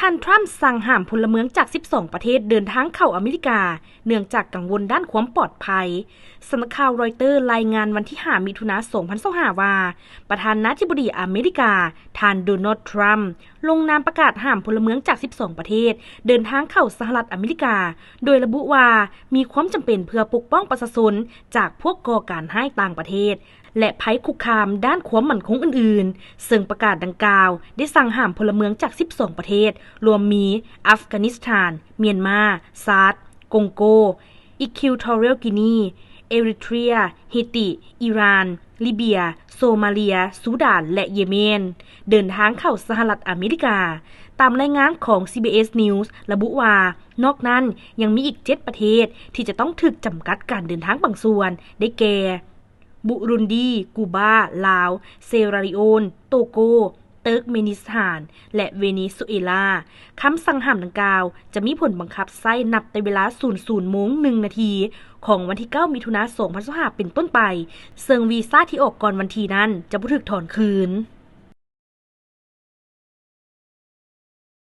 ท่านทรัมป์สั่งห้ามพลเมืองจาก12ประเทศเดินทางเข้าอเมริกาเนื่องจากกังวลด้านความปลอดภัยสำนักข่าวรอยเตอร์รายงานวันที่5มิถุนายน2025ว่าประธานาธิบดีอเมริกาท่านโดนัลด์ทรัมป์ลงนามประกาศห้ามพลเมืองจาก12ประเทศเดินทางเข้าสหรัฐอเมริกาโดยระบุว่ามีความจำเป็นเพื่อปกป้องประชาชนจากพวกก่อการร้ายต่างประเทศและภัยคุกคามด้านความมั่นคงอื่นๆซึ่งประกาศดังกล่าวได้สั่งห้ามพลเมืองจาก12ประเทศรวมมีอัฟกานิสถานเมียนมาซาดกงโกอิคิวทอเรียลกินีเอริเทรียเฮติอิหร่านลิเบียโซมาเลียซูดานและเยเมนเดินทางเข้าสหรัฐอเมริกาตามรายงานของ CBS News ระบุว่านอกนั้นยังมีอีก7ประเทศที่จะต้องถูกจำกัดการเดินทางบางส่วนได้แก่บุรุนดีกูบาลาวเซราลีโอนโตโกเติร์กเมนิสถานและเวเนซุเอลาคำสั่งห้ามดังกล่าวจะมีผลบังคับใช้นับแต่เวลา 00:01 น.ของวันที่9มิถุนายน2025เป็นต้นไปซึ่งวีซ่าที่ออกก่อนวันที่นั้นจะบ่ถูกถอนคืน